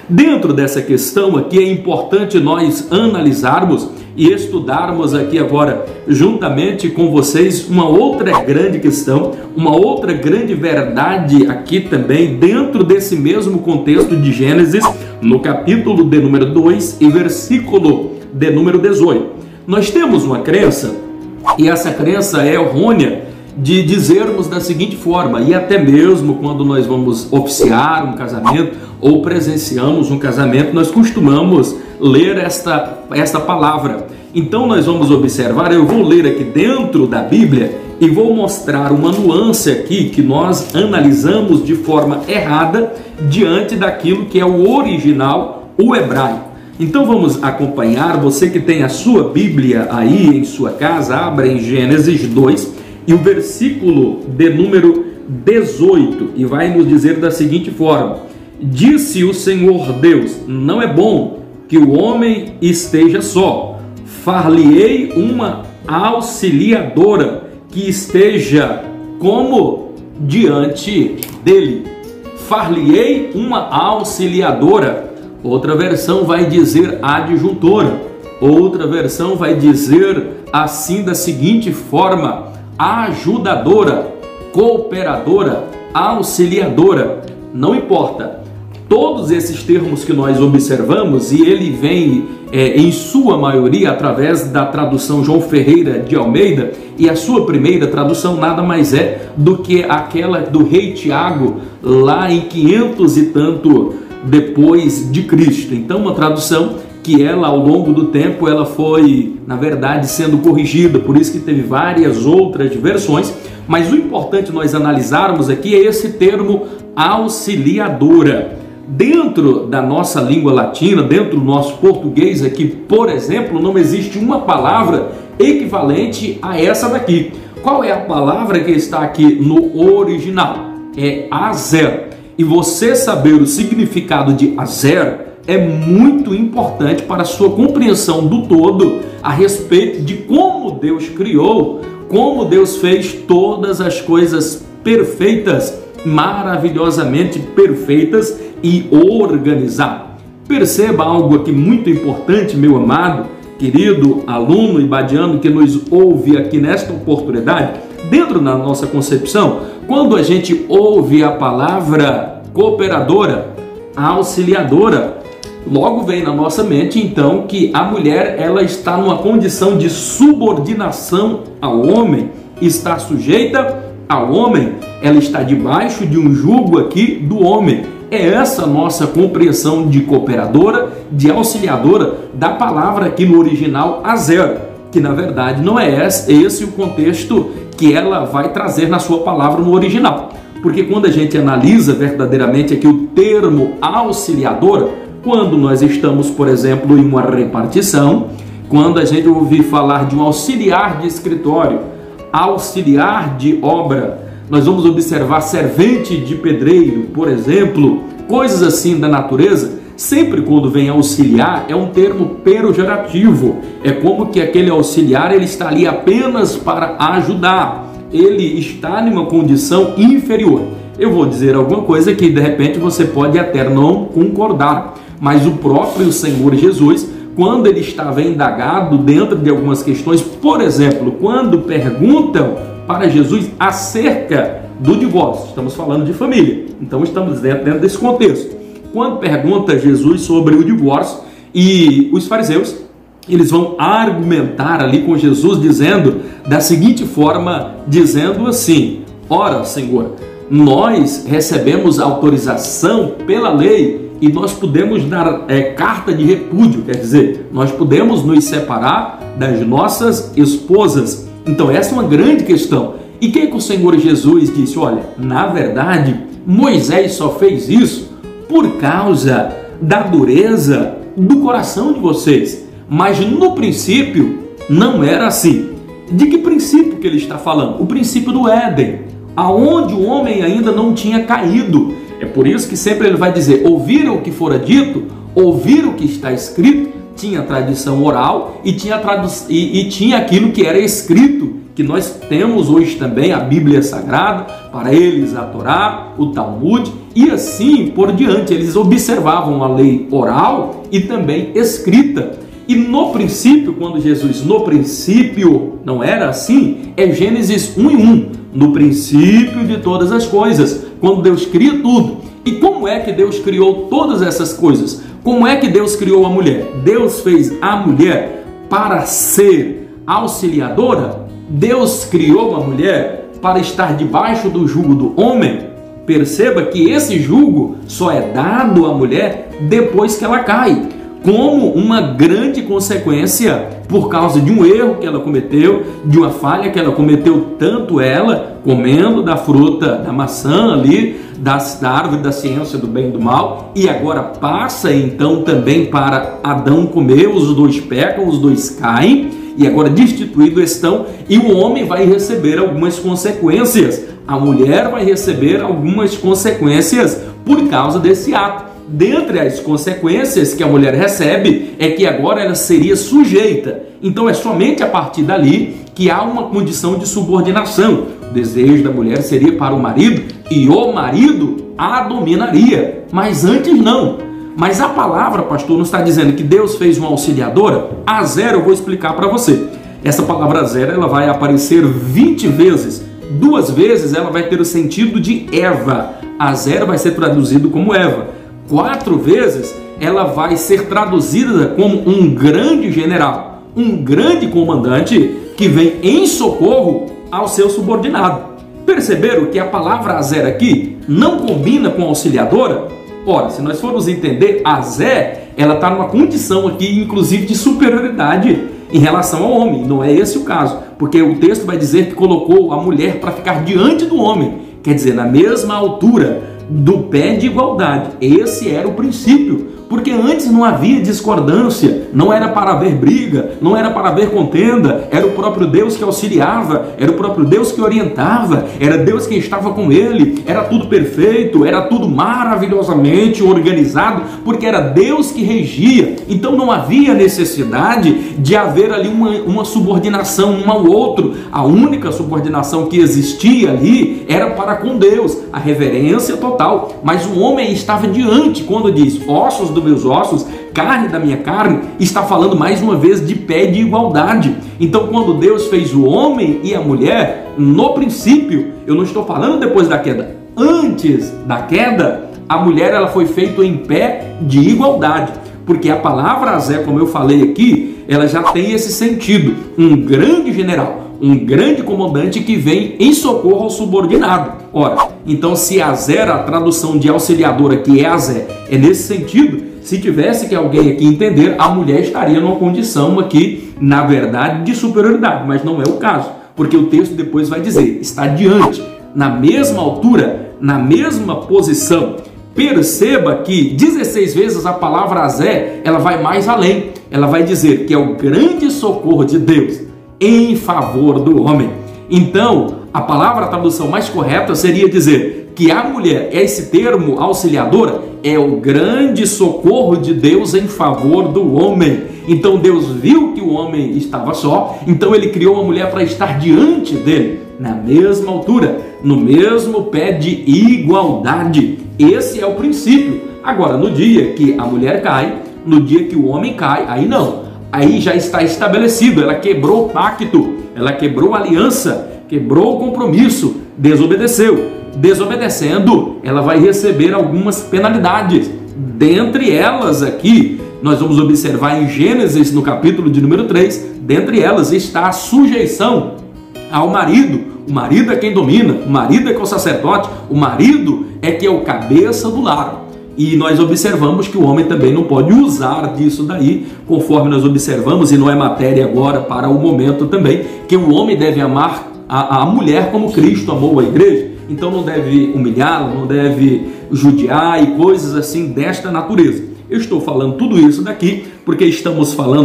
Dentro dessa questão aqui é importante nós analisarmos e estudarmos aqui agora, juntamente com vocês, uma outra grande questão, uma outra grande verdade aqui também, dentro desse mesmo contexto de Gênesis, no capítulo de número 2 e versículo de número 18. Nós temos uma crença, e essa crença é errônea, de dizermos da seguinte forma, e até mesmo quando nós vamos oficiar um casamento ou presenciamos um casamento, nós costumamos ler esta palavra. Então nós vamos observar, eu vou ler aqui dentro da Bíblia e vou mostrar uma nuance aqui que nós analisamos de forma errada diante daquilo que é o original, o hebraico. Então vamos acompanhar, você que tem a sua Bíblia aí em sua casa, abra em Gênesis 2 e o versículo de número 18 e vai nos dizer da seguinte forma: disse o Senhor Deus, não é bom que o homem esteja só, far-lhe-ei uma auxiliadora que esteja como diante dele. Far-lhe-ei uma auxiliadora. Outra versão vai dizer adjuntora. Outra versão vai dizer assim da seguinte forma: ajudadora, cooperadora, auxiliadora. Não importa. Todos esses termos que nós observamos, e ele vem em sua maioria através da tradução João Ferreira de Almeida, e a sua primeira tradução nada mais é do que aquela do rei Tiago, lá em 500 e tanto depois de Cristo. Então uma tradução que ela ao longo do tempo ela foi, na verdade, sendo corrigida, por isso que teve várias outras versões, mas o importante nós analisarmos aqui é esse termo auxiliadora. Dentro da nossa língua latina, dentro do nosso português aqui, por exemplo, não existe uma palavra equivalente a essa daqui. Qual é a palavra que está aqui no original? É azer. E você saber o significado de azer é muito importante para a sua compreensão do todo a respeito de como Deus criou, como Deus fez todas as coisas perfeitas, maravilhosamente perfeitas e organizadas. Perceba algo aqui muito importante, meu amado, querido aluno ibadiano que nos ouve aqui nesta oportunidade. Dentro da nossa concepção, quando a gente ouve a palavra cooperadora, auxiliadora, logo vem na nossa mente então que a mulher ela está numa condição de subordinação ao homem, está sujeita ao homem, ela está debaixo de um jugo aqui do homem. É essa a nossa compreensão de cooperadora, de auxiliadora da palavra aqui no original azer, que na verdade não é esse o contexto que ela vai trazer na sua palavra no original. Porque quando a gente analisa verdadeiramente aqui o termo auxiliadora, quando nós estamos, por exemplo, em uma repartição, quando a gente ouvir falar de um auxiliar de escritório, auxiliar de obra, nós vamos observar servente de pedreiro, por exemplo, coisas assim da natureza. Sempre quando vem auxiliar é um termo pejorativo, é como que aquele auxiliar ele está ali apenas para ajudar, ele está em uma condição inferior. Eu vou dizer alguma coisa que de repente você pode até não concordar, mas o próprio Senhor Jesus, quando ele estava indagado dentro de algumas questões, por exemplo, quando perguntam para Jesus acerca do divórcio, estamos falando de família, então estamos dentro desse contexto. Quando pergunta Jesus sobre o divórcio, e os fariseus, eles vão argumentar ali com Jesus, dizendo da seguinte forma, dizendo assim: ora, Senhor, nós recebemos autorização pela lei e nós podemos dar carta de repúdio, quer dizer, nós podemos nos separar das nossas esposas. Então essa é uma grande questão. E que o Senhor Jesus disse? Olha, na verdade, Moisés só fez isso por causa da dureza do coração de vocês. Mas no princípio não era assim. De que princípio que ele está falando? O princípio do Éden, aonde o homem ainda não tinha caído. É por isso que sempre ele vai dizer: ouviram o que fora dito, ouviram o que está escrito. Tinha tradição oral e tinha aquilo que era escrito, que nós temos hoje também, a Bíblia Sagrada, para eles a Torá, o Talmud e assim por diante. Eles observavam a lei oral e também escrita. E no princípio, quando Jesus, no princípio, não era assim, é Gênesis 1:1, no princípio de todas as coisas, quando Deus cria tudo. E como é que Deus criou todas essas coisas? Como é que Deus criou a mulher? Deus fez a mulher para ser auxiliadora? Deus criou a mulher para estar debaixo do jugo do homem? Perceba que esse jugo só é dado à mulher depois que ela cai, como uma grande consequência por causa de um erro que ela cometeu, de uma falha que ela cometeu, tanto ela comendo da fruta, da maçã ali, da árvore da ciência do bem e do mal, e agora passa então também para Adão comer, os dois pecam, os dois caem, e agora destituídos estão, e o homem vai receber algumas consequências, a mulher vai receber algumas consequências por causa desse ato. Dentre as consequências que a mulher recebe é que agora ela seria sujeita. Então é somente a partir dali que há uma condição de subordinação. O desejo da mulher seria para o marido e o marido a dominaria. Mas antes não. Mas a palavra, pastor, não está dizendo que Deus fez uma auxiliadora? A zero eu vou explicar para você. Essa palavra zero ela vai aparecer 20 vezes. 2 vezes ela vai ter o sentido de Eva. A zero vai ser traduzido como Eva. 4 vezes ela vai ser traduzida como um grande general, um grande comandante que vem em socorro ao seu subordinado. Perceberam que a palavra Azé aqui não combina com auxiliadora? Ora, se nós formos entender, Azé, ela está numa condição aqui, inclusive, de superioridade em relação ao homem. Não é esse o caso, porque o texto vai dizer que colocou a mulher para ficar diante do homem, quer dizer, na mesma altura, do pé de igualdade. Esse era o princípio, porque antes não havia discordância, não era para haver briga, não era para haver contenda, era o próprio Deus que auxiliava, era o próprio Deus que orientava, era Deus que estava com ele, era tudo perfeito, era tudo maravilhosamente organizado, porque era Deus que regia. Então não havia necessidade de haver ali uma subordinação um ao outro. A única subordinação que existia ali era para com Deus, a reverência total. Mas o homem estava diante, quando diz ossos dos meus ossos, carne da minha carne, está falando mais uma vez de pé de igualdade. Então quando Deus fez o homem e a mulher, no princípio, eu não estou falando depois da queda, antes da queda, a mulher ela foi feita em pé de igualdade, porque a palavra Azé, como eu falei aqui, ela já tem esse sentido, um grande general, um grande comandante que vem em socorro ao subordinado. Ora, então se Azé, a tradução de auxiliadora que é Azé, é nesse sentido, se tivesse que alguém aqui entender, a mulher estaria numa condição aqui, na verdade, de superioridade, mas não é o caso, porque o texto depois vai dizer, está diante, na mesma altura, na mesma posição. Perceba que 16 vezes a palavra Azé, ela vai mais além, ela vai dizer que é o grande socorro de Deus em favor do homem. Então, a palavra, a tradução mais correta seria dizer que a mulher, esse termo auxiliadora, é o grande socorro de Deus em favor do homem. Então Deus viu que o homem estava só, então ele criou uma mulher para estar diante dele, na mesma altura, no mesmo pé de igualdade. Esse é o princípio. Agora, no dia que a mulher cai, no dia que o homem cai, aí não. Aí já está estabelecido, ela quebrou o pacto, ela quebrou a aliança, quebrou o compromisso, desobedeceu. Desobedecendo, ela vai receber algumas penalidades. Dentre elas aqui, nós vamos observar em Gênesis, no capítulo de número 3, dentre elas está a sujeição ao marido. O marido é quem domina, o marido é que é o sacerdote, o marido é que é o cabeça do lar. E nós observamos que o homem também não pode usar disso daí, conforme nós observamos, e não é matéria agora para o momento também, que o homem deve amar a mulher como Cristo amou a igreja. Então não deve humilhá-la, não deve judiar e coisas assim desta natureza. Eu estou falando tudo isso daqui porque estamos falando